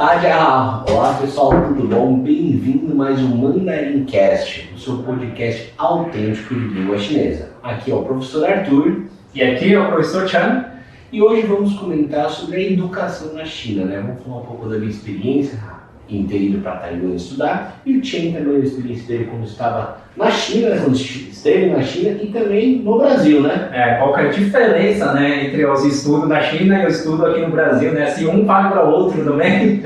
Olá pessoal, tudo bom? Bem-vindo a mais um Mandarim Cast, o seu podcast autêntico de língua chinesa. Aqui é o professor Arthur e aqui é o professor Chan. E hoje vamos comentar sobre a educação na China, né? Vamos falar um pouco da minha experiência em ter ido para Taiwan estudar e o Chen também, a experiência dele quando estava na China, quando esteve na China e também no Brasil, né? Qual que é a diferença, né, entre os estudos na China e o estudo aqui no Brasil, né? Se um vale para o outro também.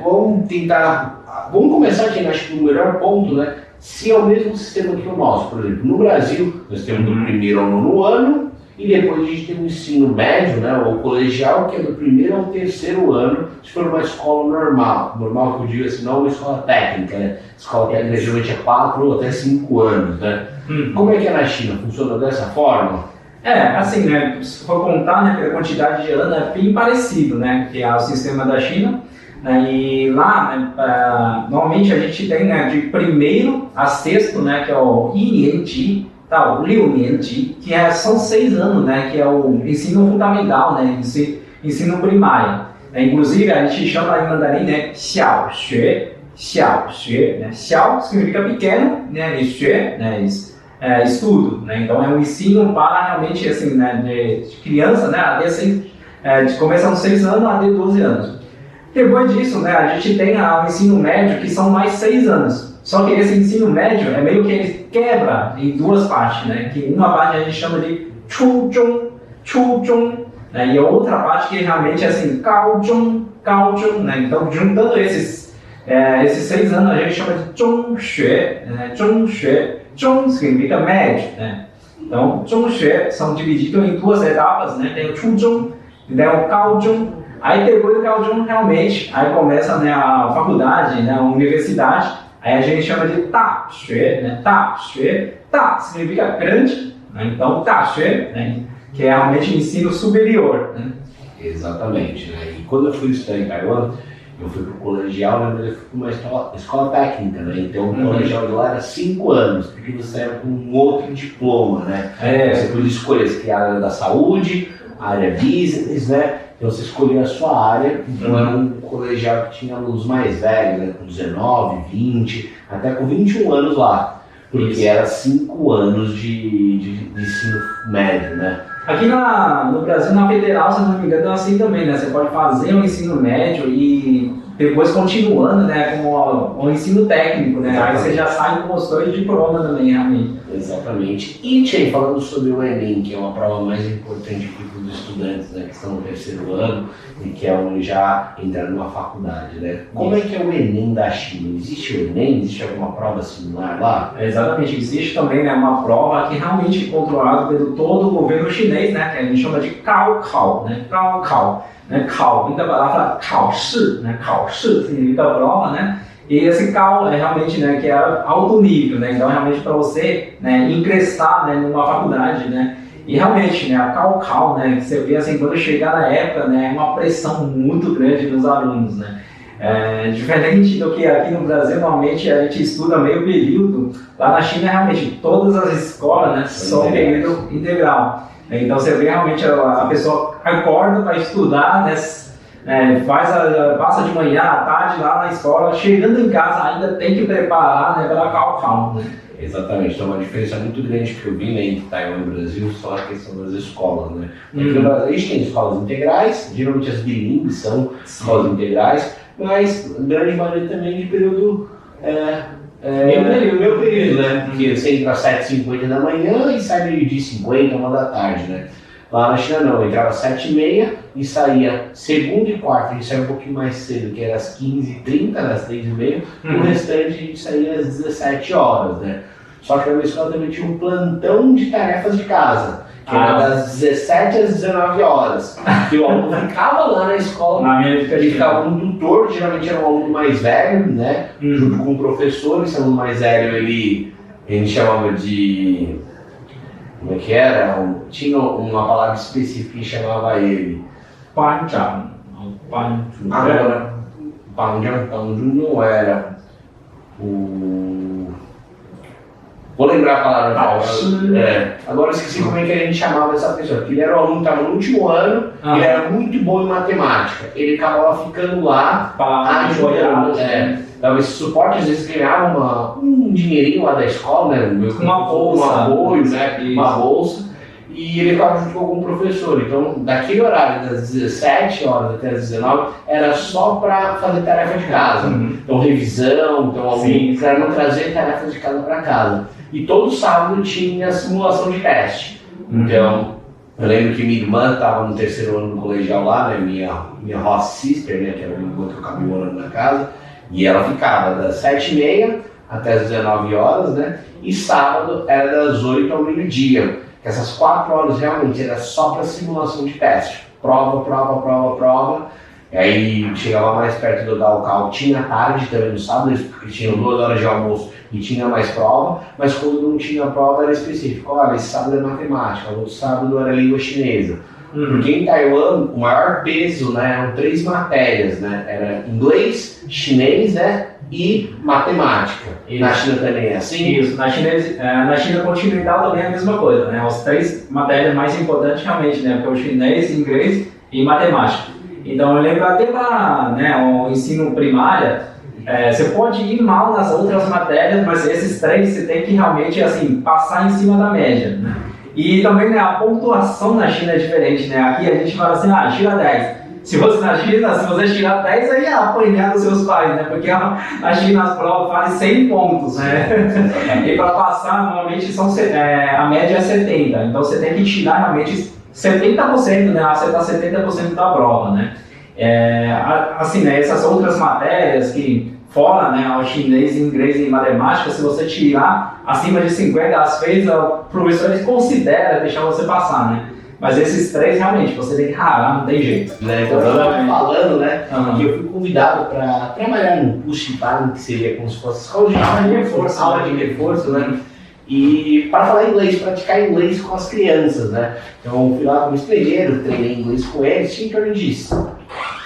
Vamos começar aqui, acho que o melhor ponto, né? Se é o mesmo sistema que o nosso, por exemplo, no Brasil, nós temos do primeiro ao nono ano, e depois a gente tem o ensino médio, né, ou colegial, que é do primeiro ao terceiro ano, se for uma escola normal. Normal que eu digo assim, não uma escola técnica, né? Escola técnica geralmente é 4 ou até 5 anos, né? Como é que é na China? Funciona dessa forma? Assim, né, se for contar, né, pela quantidade de anos, é bem parecido, né, que é o sistema da China. E lá, né, normalmente a gente tem, né, de primeiro a sexto, né, que é o 1年级 o 6年级, que são 6 anos, né, que é o ensino fundamental, né, ensino primário. Inclusive a gente chama em mandarim, né, 小学, né, 小 significa pequeno, né, e 学, né, estudo, né, então é um ensino para realmente assim, né, de criança, né, começa aos 6 anos até 12 anos. Depois disso, né, a gente tem o ensino médio, que são mais 6 anos. Só que esse ensino médio é meio que ele quebra em duas partes, né? Que uma parte a gente chama de Chuzhong, né? E a outra parte que realmente é assim, Gaozhong, né? Então, juntando esses 6 anos, a gente chama de Zhongxue, né? Zhong significa médio, né? Então, Zhongxue são divididos em duas etapas, né? Tem o Chuzhong e tem o Gaozhong. Aí depois do Gaozhong, realmente, aí começa, né, a faculdade, né, a universidade. Aí a gente chama de Daxue, né? Daxue, Da significa grande, né? Então Daxue, né, que é realmente ensino superior, né? Exatamente, né? E quando eu fui estudar em Taiwan, eu fui para o colegial, né? Mas eu fui para uma escola técnica, né? Então o colegial de lá era 5 anos, porque você era com um outro diploma, né? Você podia escolher se queria a área da saúde, a área business, né? Então você escolhia a sua área, então era um colegial que tinha alunos mais velhos, né, com 19, 20, até com 21 anos lá, porque era 5 anos de ensino médio, né? Aqui no Brasil, na Federal, se não me engano, é assim também, né? Você pode fazer um ensino médio e depois continuando, né, com o ensino técnico, né? Exatamente. Aí você já sai com os 2 diplomas também, realmente. Exatamente. E, Tchê, falando sobre o Enem, que é uma prova mais importante para os estudantes, né, que estão no terceiro ano e que é onde já entraram numa faculdade, né? Como é que é o Enem da China? Existe o Enem? Existe alguma prova similar lá? Exatamente. Existe também, né, uma prova que realmente é controlada pelo todo o governo chinês, né, que a gente chama de Gaokao, né? Gaokao. Né, Kao, vem da palavra 考试, né, 考试 significa prova, né, e esse Kao é realmente, né, que é alto nível, né, então realmente para você, né, ingressar, né, numa faculdade, né, e realmente, né, a Kao, né, que você vê assim, quando chegar na época, né, é uma pressão muito grande dos alunos, né, diferente do que aqui no Brasil, normalmente a gente estuda meio período, lá na China realmente todas as escolas, né, são período integral. Então você vê realmente a pessoa acorda para estudar, né, passa de manhã à tarde lá na escola, chegando em casa ainda tem que preparar, né, para Gaokao, né? Exatamente, então uma diferença muito grande que eu vi, né, entre Taiwan e Brasil só a questão das escolas, né? Aqui no Brasil a gente tem escolas integrais, geralmente as bilíngues são escolas integrais, mas grande maioria também de período meu período, né? Porque você entra às 7h50 da manhã e sai meio-dia 50, 1 da tarde, né? Lá na China não, eu entrava às 7h30 e saía segunda e quarta, a gente saía um pouquinho mais cedo, que era às 15h30, às 3h30, o restante a gente saía às 17 horas, né? Só que a minha escola também tinha um plantão de tarefas de casa, que era das 17 às 19 horas, que o aluno ficava lá na escola, ele ficava com um tutor, geralmente era um aluno mais velho, né, junto com o professor. Esse aluno mais velho, a gente chamava de, como é que era? Tinha uma palavra específica que chamava ele Banzhang. Agora, Banzhang não era o... Vou lembrar a palavra agora. Agora eu esqueci como é que a gente chamava essa pessoa, porque ele era um aluno que estava no último ano, ele era muito bom em matemática. Ele acabava ficando lá, ajudando, dava esse suporte, às vezes ganhava um dinheirinho lá da escola, né? Uma bolsa, um apoio, né? Uma bolsa. E ele ficava junto com algum professor. Então, daquele horário, das 17 horas até as 19, era só para fazer tarefa de casa. Então, revisão, para não trazer tarefas de casa para casa. E todo sábado tinha simulação de teste. Então, eu lembro que minha irmã estava no terceiro ano do colegial lá, né? Minha host sister, né? Que era a minha irmã que eu acabei morando na casa. E ela ficava das 7h30 até as 19 horas, né? E sábado era das 8 ao meio-dia. Essas 4 horas realmente era só para simulação de teste. Prova. E aí chegava mais perto do dar o carro. Tinha tarde também no sábado, porque tinham 2 horas de almoço e tinha mais prova. Mas quando não tinha prova era específico. Olha, esse sábado é matemática, outro sábado era língua chinesa. Porque em Taiwan o maior peso, né, eram 3 matérias, né? Era inglês, chinês, né? E matemática. E na China também é assim? Isso, na China continuidade também é a mesma coisa, né? As 3 matérias mais importantes realmente, né? Porque o chinês, inglês e matemática. Então eu lembro até lá, né, o ensino primário, você pode ir mal nas outras matérias, mas esses 3 você tem que realmente assim, passar em cima da média, né? E também, né, a pontuação na China é diferente, né? Aqui a gente fala assim, tira 10. Se você na China, se você tirar 10, aí é apanhar dos seus pais, né? Porque na China as provas valem 100 pontos, né? E para passar, normalmente a média é 70. Então você tem que tirar realmente 70%, né? Acertar 70% da prova, né? Assim, né? Essas outras matérias que fora, né, o chinês, inglês e matemática, se você tirar acima de 50, às vezes o professor considera deixar você passar, né? Mas esses 3 realmente você tem que ralar, não tem jeito. Então, eu estava falando, né, que eu fui convidado para trabalhar no Push Time, que seria como se fosse escola de aula de reforço, né? E para falar inglês, praticar inglês com as crianças, né? Então eu fui lá como estrangeiro, treinei inglês com eles, tinha em torno de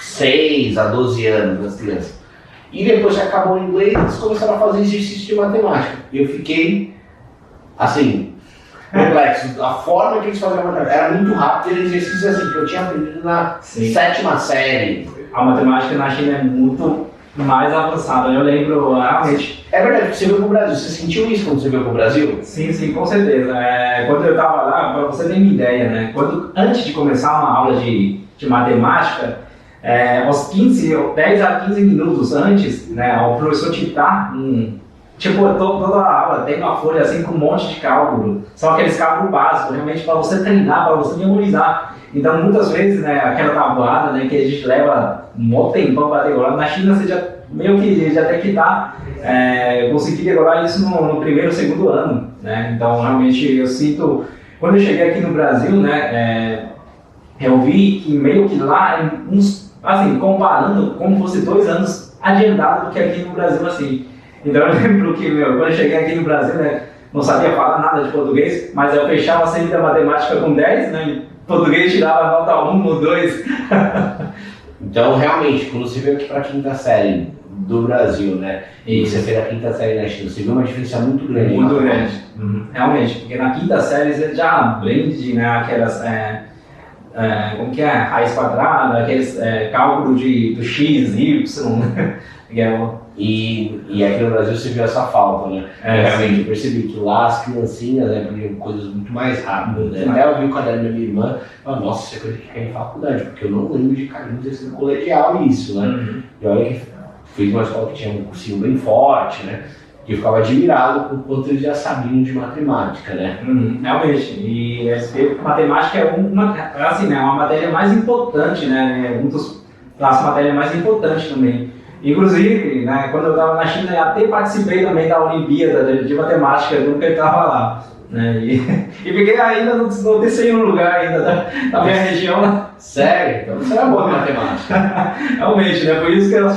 6 a 12 anos as crianças. E depois que acabou o inglês, eles começaram a fazer exercício de matemática. E eu fiquei, assim, complexo. A forma que eles faziam a matemática era muito rápido, era exercício assim, que eu tinha aprendido na 7ª série. A matemática na China é muito mais avançada, eu lembro realmente. É verdade, você veio para o Brasil, você sentiu isso quando você veio para o Brasil? Sim, com certeza. Quando eu estava lá, para você ter uma ideia, né? Antes de começar uma aula de matemática, aos 10 a 15 minutos antes, né, o professor te dá toda a aula tem uma folha assim com um monte de cálculo, são aqueles cálculos básicos, realmente para você treinar, para você memorizar. Então muitas vezes, né, aquela tabuada, né, que a gente leva um bom tempão para decorar, na China você já meio que já tem que conseguir decorar isso no primeiro, segundo ano, né? Então realmente eu sinto, quando eu cheguei aqui no Brasil, né, eu vi que meio que lá, assim, comparando como fosse 2 anos adiantado do que aqui no Brasil, assim. Então eu lembro que, quando eu cheguei aqui no Brasil, né, não sabia falar nada de português, mas eu fechava sempre a matemática com 10, né, em português tirava a nota 1 ou 2. Então, realmente, quando você veio aqui para a 5ª série do Brasil, né, e você fez a 5ª série na China, você viu uma diferença muito grande. Muito grande, realmente, porque na 5ª série você já aprende, né, aquelas... como que é? Raiz quadrada, aqueles cálculo do x, y, e aqui no Brasil você viu essa falta, né? Realmente eu percebi que lá as criancinhas aprendiam coisas muito mais rápidas, né? Até eu vi o caderno da minha irmã e falei, nossa, isso é coisa que cai em faculdade, porque eu não lembro de cair no colegial isso, né? E olha que fiz uma escola que tinha um cursinho bem forte, né? Que eu ficava admirado com o quanto eles já sabiam de matemática, né? Realmente, e matemática é uma matéria mais importante, né? Uma das matérias mais importantes também. Inclusive, né, quando eu estava na China, eu até participei também da Olimpíada de Matemática, eu nunca estava lá. Né? E fiquei ainda no terceiro lugar ainda da minha região. Né? Sério? Então você era bom em matemática. Realmente, né? Por isso que eu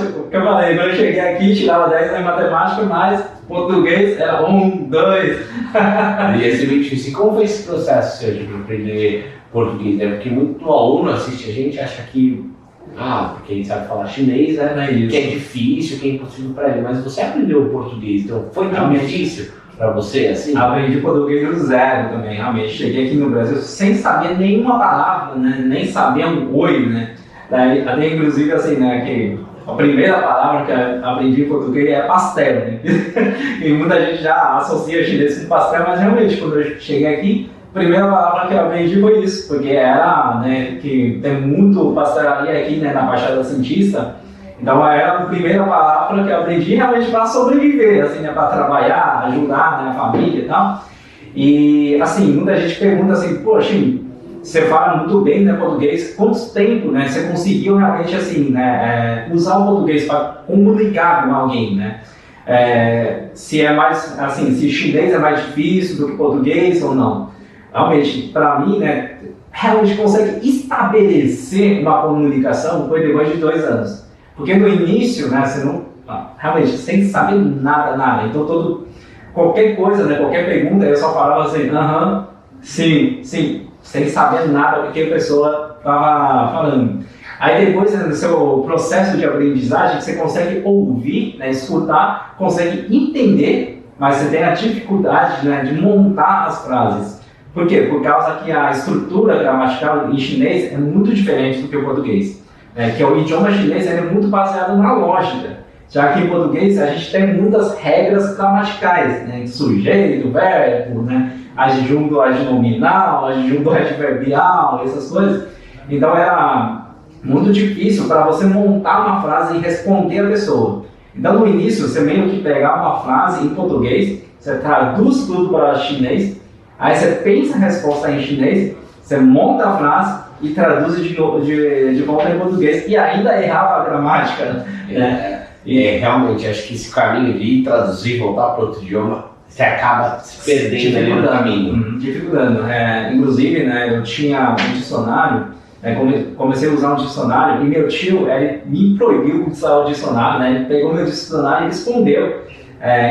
falei, quando eu cheguei aqui, tirava 10 em matemática, mas português era 1, 2. E esse bem difícil. E como foi esse processo seu de aprender português? É porque muito aluno assiste a gente acha que porque a gente sabe falar chinês, né? Que é difícil, que é impossível para ele. Mas você aprendeu o português, então foi tão difícil? para você, assim? Aprendi português do zero também, realmente. Cheguei aqui no Brasil sem saber nenhuma palavra, né? Nem saber um oi, né? Daí, até inclusive assim, né, que a primeira palavra que eu aprendi em português é pastel, né? E muita gente já associa chinês com pastel, mas realmente, quando eu cheguei aqui, a primeira palavra que eu aprendi foi isso, porque era, né, que tem muito pastelaria aqui, né, na Baixada Santista. Então era a primeira palavra que eu aprendi realmente para sobreviver, assim, né, para trabalhar, ajudar, né, a família e tal. E assim, muita gente pergunta assim, poxa, você fala muito bem, né, português, quanto tempo, né, você conseguiu realmente assim, né, usar o português para comunicar com alguém, né? Se é mais, assim, se chinês é mais difícil do que português ou não? Realmente, para mim, né, realmente consegue estabelecer uma comunicação foi depois de 2 anos. Porque no início, né, você não, realmente, sem saber nada. Então, qualquer coisa, né, qualquer pergunta, eu só falava assim, sim, sem saber nada do que a pessoa estava falando. Aí depois, né, no seu processo de aprendizagem, você consegue ouvir, né, escutar, consegue entender, mas você tem a dificuldade, né, de montar as frases. Por quê? Por causa que a estrutura gramatical em chinês é muito diferente do que o português. Que é o idioma chinês é muito baseado na lógica. Já que em português a gente tem muitas regras gramaticais, né? Sujeito, verbo, né? Adjunto, adnominal, adjunto adverbial, essas coisas. Então era muito difícil para você montar uma frase e responder a pessoa. Então no início você meio que pegar uma frase em português, você traduz tudo para chinês, aí você pensa a resposta em chinês, você monta a frase e traduz de volta em português e ainda errava a gramática. Realmente, acho que esse caminho de ir traduzir, voltar para outro idioma, você acaba se perdendo ali no caminho. Dificultando. Inclusive, né, eu tinha um dicionário, comecei a usar um dicionário e meu tio ele me proibiu de usar o dicionário, né, ele pegou meu dicionário e respondeu.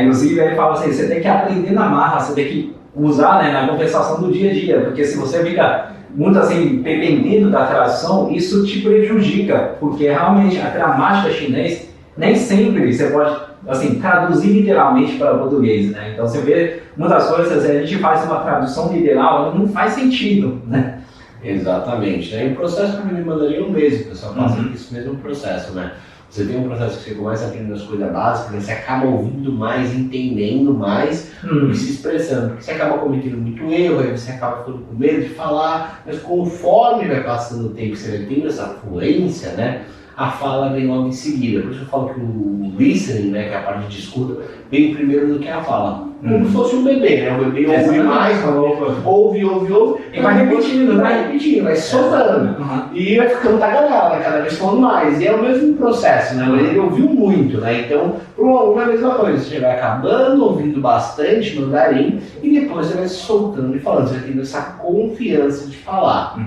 Inclusive, ele fala assim, você tem que aprender na marra, você tem que usar, né, na conversação do dia a dia, porque se você fica muito assim, dependendo da tradução, isso te prejudica, porque realmente a gramática chinês nem sempre você pode assim, traduzir literalmente para o português, né? Então você vê muitas coisas, a gente faz uma tradução literal, não faz sentido, né? Exatamente, né? E o processo de aprender mandarim é o mesmo, o pessoal passa por esse mesmo processo, né? Você tem um processo que você começa a aprender as coisas básicas, né? Você acaba ouvindo mais, entendendo mais e se expressando. Porque você acaba cometendo muito erro, aí você acaba ficando com medo de falar, mas conforme vai passando o tempo, você vai tendo essa fluência, né? A fala vem logo em seguida. Por isso eu falo que o listening, né, que é a parte de escuta, vem primeiro do que a fala. Como se fosse um bebê, né? O bebê ouve mais, ouve. E vai repetindo, vai soltando. E vai ficando tagarela, cada vez falando mais. E é o mesmo processo, né? Ele ouviu muito, né? Então, pro aluno é a mesma coisa. Você vai acabando ouvindo bastante mandarim e depois você vai se soltando e falando. Você vai tendo essa confiança de falar.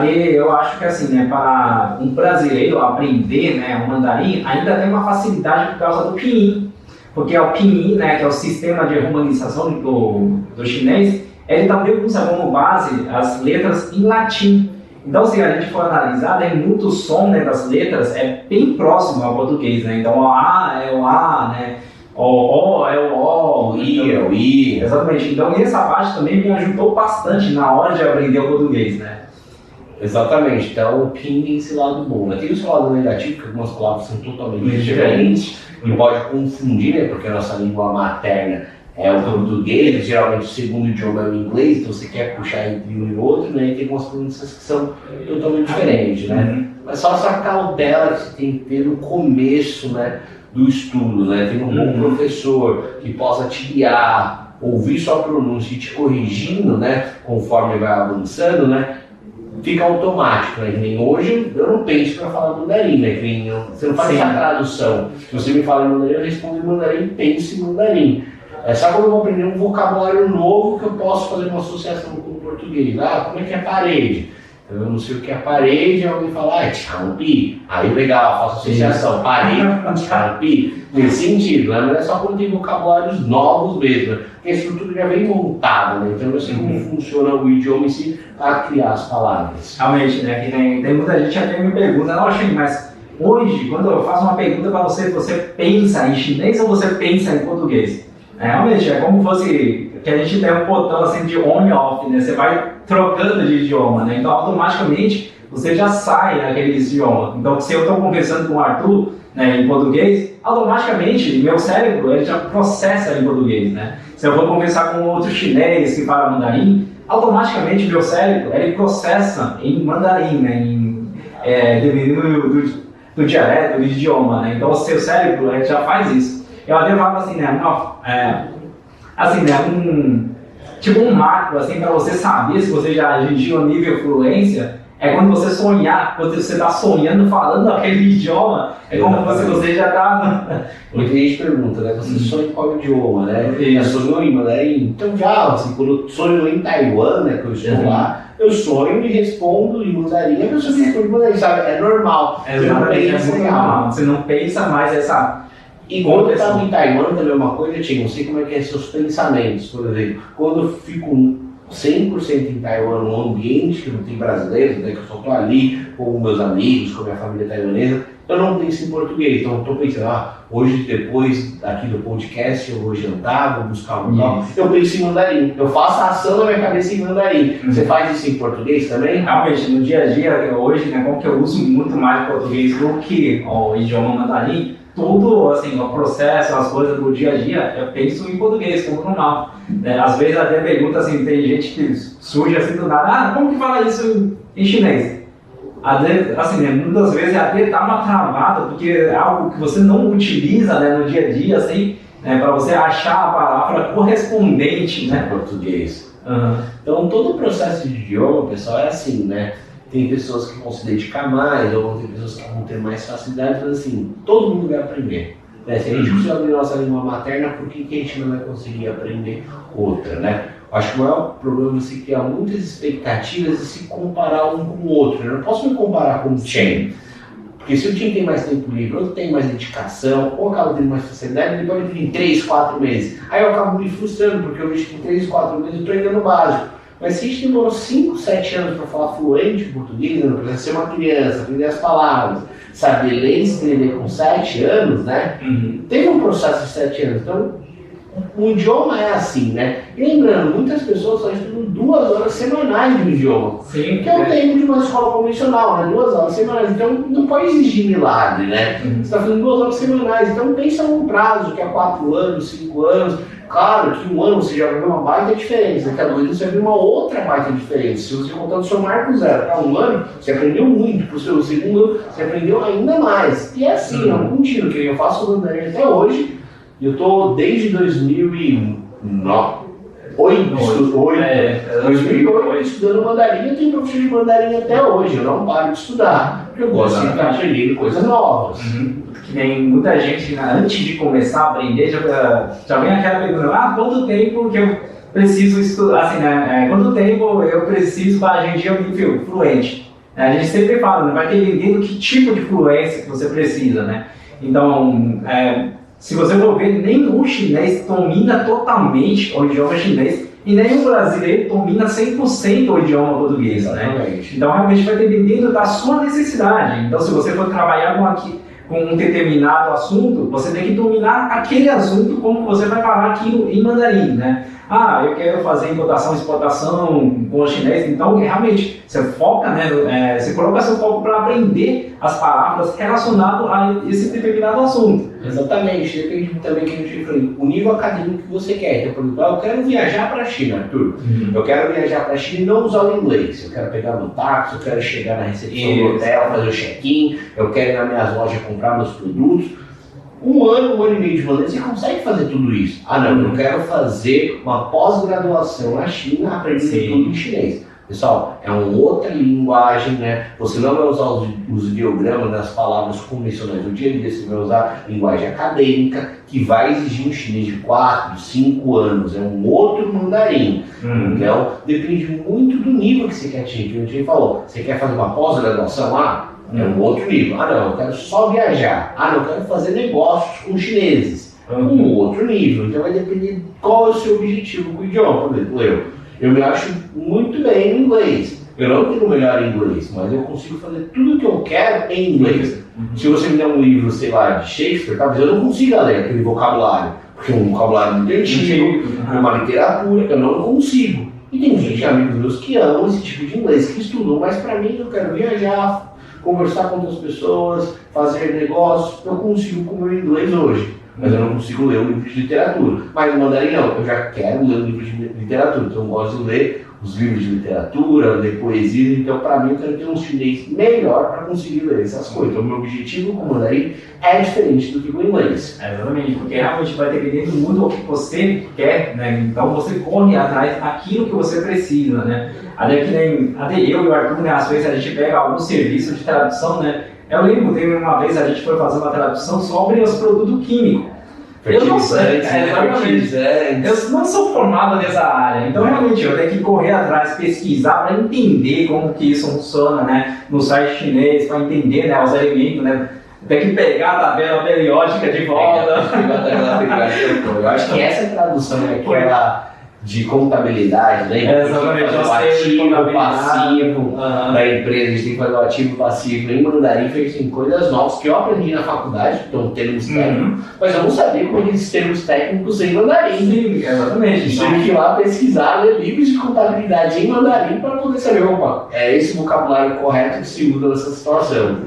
Eu acho que assim, né, para um brasileiro aprender, né, o mandarim, ainda tem uma facilidade por causa do pinyin. Porque o pinyin, né, que é o sistema de romanização do chinês, ele também usa como base as letras em latim. Então, se a gente for analisar, tem muito som, né, das letras, é bem próximo ao português, né? Então, o A é o A, né? O é o O, o I é o I. Exatamente. Então, essa parte também me ajudou bastante na hora de aprender o português, né? Exatamente, então o PIN tem esse lado bom, né? Tem o seu lado negativo, que algumas palavras são totalmente diferentes, não pode confundir, né? Porque a nossa língua materna é o português, geralmente o segundo idioma é o inglês, então você quer puxar entre um e outro, né? E tem algumas pronúncias que são totalmente diferentes, né? Mas só essa cautela que você tem que ter no começo, né, do estudo, né? Tem um bom professor que possa te guiar, ouvir sua pronúncia e te corrigindo, né? Conforme vai avançando, né? Fica automático, né? Que nem hoje eu não penso para falar mandarim, né? Que nem você não faz essa tradução. Se você me fala em mandarim, eu respondo em mandarim e penso em mandarim. É só quando eu vou aprender um vocabulário novo que eu posso fazer uma associação com o português. Como é que é parede? Eu não sei o que é parede, alguém fala, tchampi. Aí legal, faço associação, parede com tchampi. Nesse sentido, né? Mas é só quando tem vocabulários novos mesmo, né? Porque a estrutura já vem montada, né? Então eu sei como funciona o idioma em si para criar as palavras. Realmente, né? Que tem muita gente até me pergunta, mas hoje, quando eu faço uma pergunta para você, você pensa em chinês ou você pensa em português? Realmente, é como fosse que a gente tem um botão assim de on e off, né? Você vai trocando de idioma, né? Então automaticamente você já sai naquele idioma. Então se eu estou conversando com o Arthur, né, em português, automaticamente meu cérebro ele já processa em português, né? Se eu vou conversar com outro chinês que fala mandarim, automaticamente meu cérebro ele processa em mandarim, né? Dependendo do dialeto, do idioma, né? Então o seu cérebro ele já faz isso. Eu até falo assim, né? Tipo um marco assim para você saber se você já atingiu o nível fluência. É quando você sonhar, quando você está sonhando, falando aquele idioma, é como se você já está... Muita gente pergunta, né? Você sonha em qual idioma, né? Eu sonho em mandarim. Então já, assim, quando eu sonho em Taiwan, né, que eu estou lá, eu sonho e respondo em mandarim, a pessoa me responde em mandarim, sabe? É normal. Você não pensa mais essa... E quando eu estava em Taiwan também é uma coisa, eu não sei como é que é seus pensamentos, por exemplo. Quando eu fico 100% em Taiwan, num ambiente que não tem brasileiros, né, que eu só estou ali com meus amigos, com a minha família taiwanesa, eu não penso em português. Então eu estou pensando, hoje depois aqui do podcast eu vou jantar, vou buscar um tal. Eu penso em mandarim. Eu faço a ação na minha cabeça em mandarim. Você faz isso em português também? Realmente, no dia a dia, hoje, né, como que eu uso muito mais português do que o idioma mandarim, tudo, assim, o processo, as coisas do dia a dia, eu penso em português, como normal. Às vezes até pergunta assim, tem gente que surge assim do nada, como que fala isso em chinês? Assim, né, muitas vezes até dá uma travada, porque é algo que você não utiliza, né, no dia a dia, assim, né, para você achar a palavra correspondente, né? Português. Então todo o processo de idioma, pessoal, é assim, né? Tem pessoas que vão se dedicar mais, ou tem pessoas que vão ter mais facilidade, mas assim, todo mundo vai aprender. Né? Se a gente conseguir aprender nossa língua materna, por que a gente não vai conseguir aprender outra, né? Acho que o maior problema é você criar muitas expectativas e se comparar um com o outro. Eu não posso me comparar com o Chen, porque se o Chen tem mais tempo livre, ou tem mais dedicação, ou acaba tendo mais facilidade, ele pode vir em 3, 4 meses. Aí eu acabo me frustrando, porque eu vejo que em 3, 4 meses eu estou ainda no básico. Mas se a gente demorou 5, 7 anos para falar fluente em português, não precisa ser uma criança, aprender as palavras, saber ler e escrever com 7 anos, né? Teve um processo de 7 anos. Então, o idioma é assim, né? E lembrando, muitas pessoas só estudam 2 horas semanais de um idioma. Sim, que é o tempo de uma escola convencional, né? 2 horas semanais. Então, não pode exigir milagre, né? Você está fazendo 2 horas semanais. Então, pensa num prazo, que é 4 anos, 5 anos. Claro que 1 ano você já vai ver uma baita diferença, daqui a 2 anos você vai ver uma outra baita diferença. Se você contar do seu marco zero para 1 ano, você aprendeu muito, para o seu segundo ano, você aprendeu ainda mais. E é assim, é um contínuo, que eu faço mandarim até hoje, e eu estou desde 2008 estudando mandarim, eu tenho professor de mandarim até hoje, eu não paro de estudar, porque eu gosto de estar aprendendo coisas novas. Que nem muita gente, né, antes de começar a aprender, já vem aquela pergunta, quanto tempo que eu preciso estudar, assim, né, quanto tempo eu preciso para atingir o nível fluente? A gente sempre fala, né, vai ter entendendo que tipo de fluência que você precisa, né? Então, se você for ver, nenhum chinês domina totalmente o idioma chinês e nenhum brasileiro domina 100% o idioma português, né? Então, realmente vai dependendo da sua necessidade. Então, se você for trabalhar com um determinado assunto, você tem que dominar aquele assunto como você vai falar aquilo em mandarim, né? Eu quero fazer importação e exportação com o chinês, então realmente você foca, né? Você coloca seu foco para aprender as palavras relacionadas a esse determinado assunto. Exatamente, depende também que a gente falou, o nível acadêmico que você quer. Então, por exemplo, eu quero viajar para a China, Arthur. Eu quero viajar para a China e não usar o inglês. Eu quero pegar meu táxi, eu quero chegar na recepção do hotel, fazer o check-in, eu quero ir nas minhas lojas comprar meus produtos. 1 ano, 1 ano e meio de mandarim, você consegue fazer tudo isso. Não, eu quero fazer uma pós-graduação na China aprendendo tudo em chinês. Pessoal, é uma outra linguagem, né? Você não vai usar os ideogramas das palavras convencionais do dia a dia, você vai usar linguagem acadêmica, que vai exigir um chinês de 4, 5 anos, é um outro mandarim. Então, depende muito do nível que você quer atingir. Como a gente falou, você quer fazer uma pós-graduação? É um outro nível. Não, eu quero só viajar. Não, eu quero fazer negócios com chineses. Um outro nível. Então vai depender qual é o seu objetivo com o idioma. Por exemplo, eu me acho muito bem no inglês. Eu não tenho o melhor inglês, mas eu consigo fazer tudo o que eu quero em inglês. Se você me der um livro, sei lá, de Shakespeare, talvez eu não consiga ler aquele vocabulário. porque é um vocabulário muito antigo, uma literatura que eu não consigo. E tem gente, amigos meus, que amam esse tipo de inglês, que estudam, mas para mim eu quero viajar, conversar com outras pessoas, fazer negócios, eu consigo com o meu inglês hoje. Mas eu não consigo ler um livro de literatura. Mas no mandarim não, eu já quero ler um livro de literatura, então eu gosto de ler os livros de literatura, ler poesia, então para mim eu quero ter um chinês melhor para conseguir ler essas coisas. Então o meu objetivo com o mandarim é diferente do que com o inglês. Exatamente, porque realmente vai depender muito do que você quer, né? Então você corre atrás daquilo que você precisa, né? Até eu e o Arthur, né, às vezes a gente pega algum serviço de tradução, né? Eu lembro, teve uma vez a gente foi fazer uma tradução sobre os produtos químicos. Eu não sou formado nessa área, então realmente eu tenho que correr atrás, pesquisar para entender como que isso funciona, né, no site chinês, para entender, né, os elementos, né, tem que pegar a tabela periódica de volta. Eu acho que essa tradução é aquela de contabilidade, né? Exatamente, o ativo, passivo da empresa, a gente tem que fazer o ativo passivo em mandarim, tem coisas novas que eu aprendi na faculdade, então termos técnicos, mas eu não sabia como esses termos técnicos em mandarim. Sim, exatamente. Tive que ir lá pesquisar, ler livros de contabilidade em mandarim para poder saber, opa, é esse vocabulário correto que se usa nessa situação.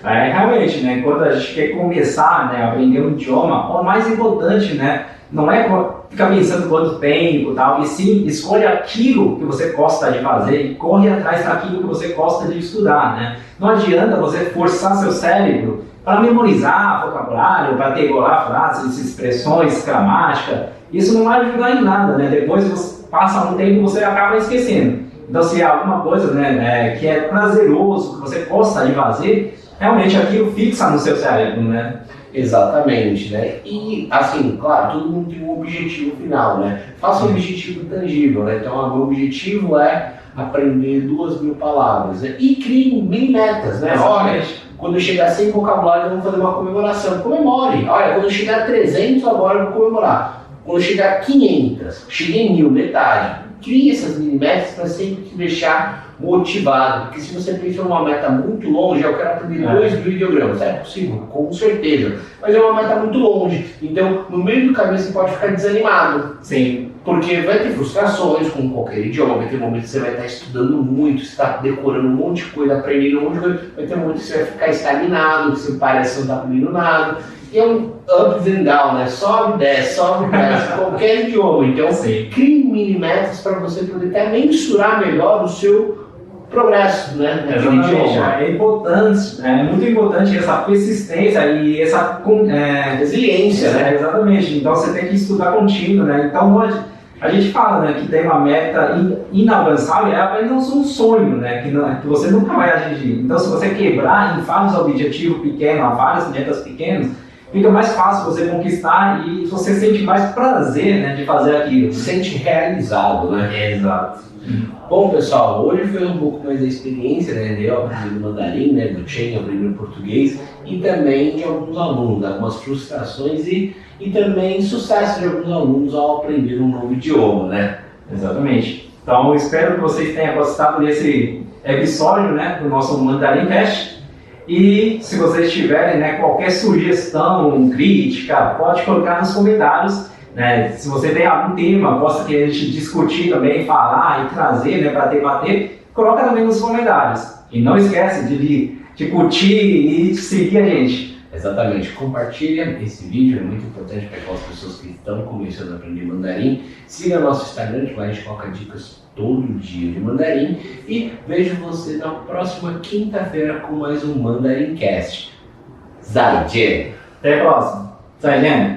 Realmente, né, quando a gente quer começar, né, a aprender um idioma, o mais importante, né, não é ficar pensando quanto tempo e tal, e sim, escolha aquilo que você gosta de fazer e corre atrás daquilo que você gosta de estudar, né? Não adianta você forçar seu cérebro para memorizar vocabulário, para decorar frases, expressões, gramática. Isso não vai ajudar em nada, né? Depois você passa um tempo e você acaba esquecendo. Então, se é alguma coisa, né, que é prazeroso, que você gosta de fazer, realmente aquilo fixa no seu cérebro, né? Exatamente, né? E, assim, claro, todo mundo tem um objetivo final, né? Faça um objetivo tangível, né? Então, o meu objetivo é aprender 2.000 palavras, né? E crie mini metas, né? Olha, quando eu chegar a 100 vocabulários, eu vou fazer uma comemoração. Comemore! Olha, quando eu chegar a 300, agora eu vou comemorar. Quando eu chegar a 500, cheguei em 1.000, metade. Crie essas mini metas para sempre te deixar motivado, porque se você pensa numa meta muito longe, eu quero aprender 2.000 ideogramas, é possível, com certeza, mas é uma meta muito longe, então no meio do caminho você pode ficar desanimado. Sim. Porque vai ter frustrações com qualquer idioma, vai ter momentos que você vai estar estudando muito, você está decorando um monte de coisa, aprendendo um monte de coisa, vai ter momentos que você vai ficar estagnado, que você parece que não está aprendendo nada. E é um ups and down, né? Sobe e desce, qualquer idioma. Então, crie mini metas para você poder até mensurar melhor o seu progresso, né? É importante, é muito importante essa persistência e essa resiliência, né? Exatamente. Então, você tem que estudar contínuo, né? Então, a gente fala, né, que tem uma meta inalcançável, é apenas um sonho, né, que você nunca vai atingir. Então, se você quebrar em vários objetivos pequenos, várias metas pequenas, fica mais fácil você conquistar e você sente mais prazer, né, de fazer aquilo. Se sente realizado, né? Exato. Bom, pessoal, hoje foi um pouco mais da experiência, né, eu aprendi mandarim, né, do Chen, aprendi português, e também de alguns alunos, algumas frustrações e também sucesso de alguns alunos ao aprender um novo idioma, né? Exatamente. Então, eu espero que vocês tenham gostado desse episódio, né, do nosso Mandarim Cast. E se vocês tiverem, né, qualquer sugestão, crítica, pode colocar nos comentários. Né? Se você tem algum tema, gosta que a gente discutir também, falar e trazer, né, para debater, coloca também nos comentários. E não esquece de curtir e seguir a gente. Exatamente, compartilha esse vídeo, é muito importante para aquelas pessoas que estão começando a aprender mandarim. Siga nosso Instagram, que lá a gente coloca dicas todo dia de mandarim. E vejo você na próxima quinta-feira com mais um Mandarim Cast. Zaijian! Até a próxima! Zaijian!